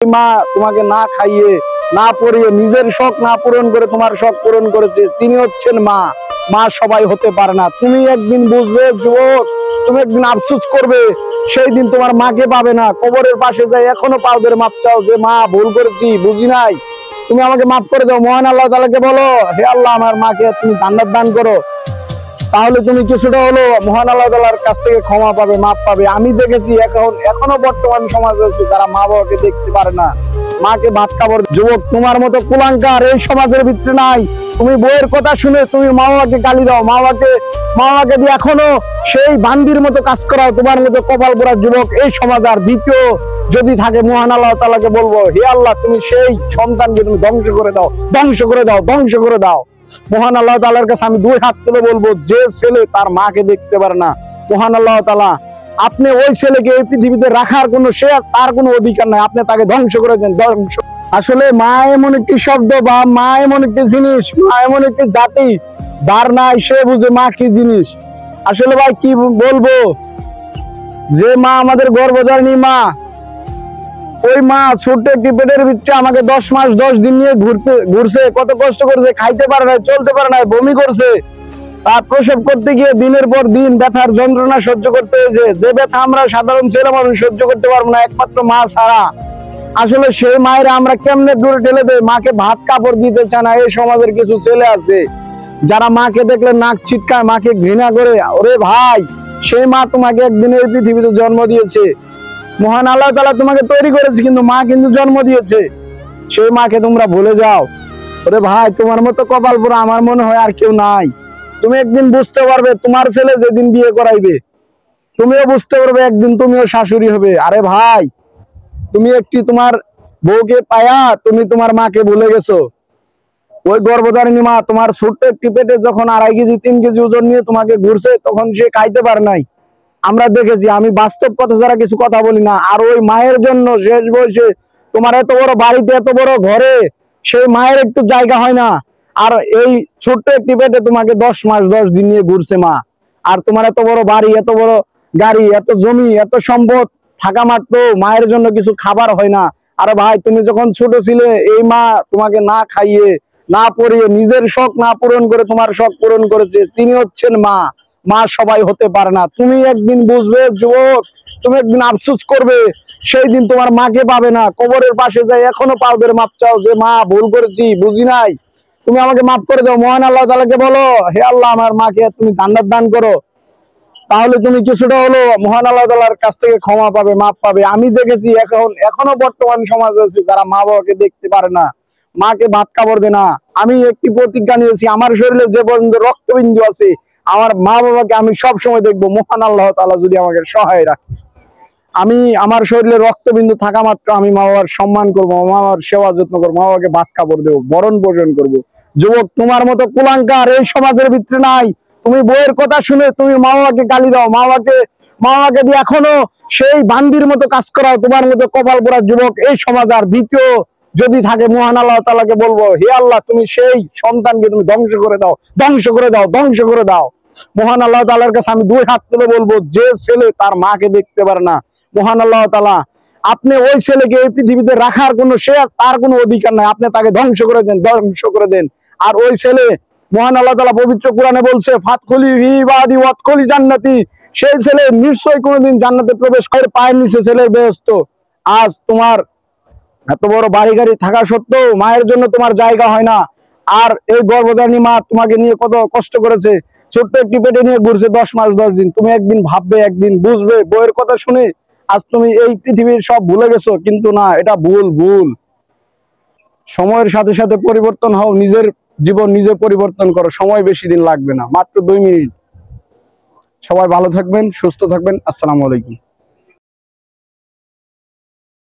মা তোমাকে না খাইয়ে না পরিয়ে নিজের শখ না পূরণ করে তোমার শখ পূরণ করেছে, তিনি হচ্ছেন মা। মা সবাই হতে পারে না। তুমি একদিন বুঝবে যুবক, তুমি একদিন আফসোস করবে, সেই দিন তোমার মাকে পাবে না। কবরের পাশে যাই এখনো পাওদের মাপ চাও যে মা ভুল করেছি, বুঝি নাই, তুমি আমাকে মাফ করে দাও। মহান আল্লাহ তাআলাকে বলো, হে আল্লাহ আমার মাকে তুমি জান্নাত দান করো। তাহলে তুমি কিছুটা হলো মহান আল্লাহ তাআলার কাছ থেকে ক্ষমা পাবে, মাপ পাবে। আমি দেখেছি এখনো বর্তমান সমাজে আছে যারা মা বাবাকে দেখতে পারে না, মাকে ভাত খাবার। যুবক, তোমার মতো কুলাঙ্কার এই সমাজের ভিতরে নাই। তুমি বইয়ের কথা শুনে তুমি মা বাবাকে গালি দাও, মা বাবাকে দিয়ে এখনো সেই বান্দির মতো কাজ করাও। তোমার মতো কপাল পোড়া যুবক এই সমাজ আর দ্বিতীয় যদি থাকে, মহান আল্লাহ তাআলাকে বলবো, হে আল্লাহ তুমি সেই সন্তানকে তুমি ধ্বংস করে দাও, ধ্বংস করে দাও, ধ্বংস করে দাও। মহান আল্লাহ তাআলার কাছে আমি দুই হাত তুলে বলবো, যে ছেলে তার মাকে দেখতে পারে না, মহান আল্লাহ তাআলা আপনি ওই ছেলেকে এই পৃথিবীতে রাখার তার কোনো অধিকার নাই, আপনি তাকে ধ্বংস করে দেন, ধ্বংস। আসলে মা এমন একটি শব্দ বা মা এমন একটি জিনিস, মা এমন একটি জাতি, যার নাই সে বুঝে মা কি জিনিস। আসলে ভাই কি বলবো, যে মা আমাদের গর্ভধারিণী মা, ওই মা ছোট্ট একটি পেটের ভিতরে আমাকে 10 মাস 10 দিন নিয়ে ঘুরছে, কত কষ্ট করছে, খাইতে পারে না, চলতে পারে না, বমি করছে। তার প্রসব করতে গিয়ে দিনের পর দিন ব্যথার যন্ত্রণা সহ্য করতে হয়েছে, যে ব্যথা আমরা সাধারণ ছেলে মানুষ সহ্য করতে পারবো না, একমাত্র মা ছাড়া। আসলে সেই মায়েরা আমরা কেমনে দূরে ঠেলে দেয়, মাকে ভাত কাপড় দিতে চায় না। এই সমাজের কিছু ছেলে আছে যারা মাকে দেখলে নাক ছিটকায়, মাকে ঘৃণা করে। ওরে ভাই, সেই মা তোমাকে একদিন এই পৃথিবীতে জন্ম দিয়েছে, মহান আল্লাহ তাআলা তোমাকে তৈরি করেছে, কিন্তু মা কিন্তু জন্ম দিয়েছে। সেই মাকে তোমরা ভুলে যাও। ওরে ভাই, তোমার মতো কপাল পোড়া আমার মনে হয় আর কেউ নাই। তুমি একদিন বুঝতে পারবে, তোমার ছেলে যেদিন বিয়ে করাইবে, তুমিও বুঝতে পারবে একদিন তুমিও শাশুড়ি হবে। আরে ভাই, তুমি তোমার বউকে পায়া তুমি তোমার মাকে ভুলে গেছো। ওই গর্ভধারিণী মা তোমার ছোট্ট একটি পেটে যখন 2.5 কেজি 3 কেজি ওজন নিয়ে তোমাকে ঘুরছে, তখন সে খাইতে পারে নাই। আমরা দেখেছি, আমি বাস্তব কথা ছাড়া কিছু কথা বলি না। আর ওই মায়ের জন্য শেষ বয়সে তোমার এত বড় বাড়িতে, এত বড় ঘরে সেই মায়ের একটু জায়গা হয় না। আর এই ছোট্ট একটি পেটে তোমাকে 10 মাস 10 দিন নিয়ে ঘুরছে মা। আর তোমার এত বড় বাড়ি, এত বড় গাড়ি, এত জমি, এত সম্পদ থাকা মাত্র মায়ের জন্য কিছু খাবার হয় না। আরে ভাই, তুমি যখন ছোট ছিলে, এই মা তোমাকে না খাইয়ে না পরিয়ে নিজের শখ না পূরণ করে তোমার শখ পূরণ করেছে, তিনি হচ্ছেন মা। মা সবাই হতে পারে না। তুমি একদিন বুঝবে যুবক, তুমি একদিন আফসোস করবে, সেই দিন তোমার মাকে পাবে না। কবরের পাশে যাই এখনো পাওদের মাপ চাও যে মা ভুল করেছি, বুঝি নাই, তুমি আমাকে মাফ করে দাও। মহান আল্লাহ তাআলাকে বলো, হে আল্লাহ আমার মাকে তুমি জান্নাত দান করো। তাহলে তুমি কিছুটা হলো মহান আল্লাহ তাআলার কাছ থেকে ক্ষমা পাবে, মাপ পাবে। আমি দেখেছি এখনো বর্তমান সমাজে আছে যারা মা বাবাকে দেখতে পারে না, মাকে ভাত কাপড় দেয় না। আমি একটি প্রতিজ্ঞা নিয়েছি, আমার শরীরে যে পর্যন্ত রক্তবিন্দু আছে, আমার মা বাবাকে আমি সব সময় দেখবো। মহান আল্লাহ তাআলা যদি আমাকে সহায় রাখে, আমি আমার শরীরে রক্তবিন্দু থাকা মাত্র আমি মা বাবার সম্মান করবো, মা বাবার সেবা যত্ন করবো, মা বাবাকে ভাত কাপড় দেবো, বরণ পোষণ করবো। যুবক, তোমার মতো কুলাঙ্কার এই সমাজের ভিতরে নাই। তুমি বইয়ের কথা শুনে তুমি মা বাবাকে গালি দাও, মা বাবাকে দিয়ে এখনো সেই বান্দির মতো কাজ করাও। তোমার মতো কপাল পোড়া যুবক এই সমাজ আর দ্বিতীয় যদি থাকে, মহান আল্লাহ তাআলাকে বলবো, হে আল্লাহ তুমি সেই সন্তানকে তুমি ধ্বংস করে দাও, ধ্বংস করে দাও, ধ্বংস করে দাও। মহান আল্লাহ তাআলার কাছে আমি দুই হাত তুলে বলবো, যে ছেলে তার মাকে দেখতে পারে না, মহান আল্লাহ তাআলা আপনি ওই ছেলেকে এই পৃথিবীতে রাখার তার কোনো অধিকার নাই, আপনি তাকে ধ্বংস করে দেন, ধ্বংস করে দেন। আর ওই ছেলে, মহান আল্লাহ তাআলা পবিত্র কোরআনে বলছে, ফাদখুলি ফি ইবাদি ওয়াদখুলি জান্নাতি, সেই ছেলে নিশ্চয়ই কোনোদিন জান্নাতে প্রবেশ করে। পায়ের নিচে ছেলের বেহেশত। আজ তোমার এত বড় বাড়ি গাড়ি থাকা সত্ত্বেও মায়ের জন্য তোমার জায়গা হয় না। আর এই গর্ভধারিণী মা তোমাকে নিয়ে কত কষ্ট করেছে, ছোট্ট একটি পেটে নিয়ে ঘুরছে 10 মাস 10 দিন। তুমি একদিন ভাববে, একদিন বুঝবে, বইয়ের কথা শুনে আজ তুমি এই পৃথিবীর সব ভুলে গেছো, কিন্তু না, এটা ভুল। সময়ের সাথে সাথে পরিবর্তন হও, নিজের জীবন নিজে পরিবর্তন করো। সময় বেশি দিন লাগবে না, মাত্র 2 মিনিট। সবাই ভালো থাকবেন, সুস্থ থাকবেন। আসসালামু আলাইকুম।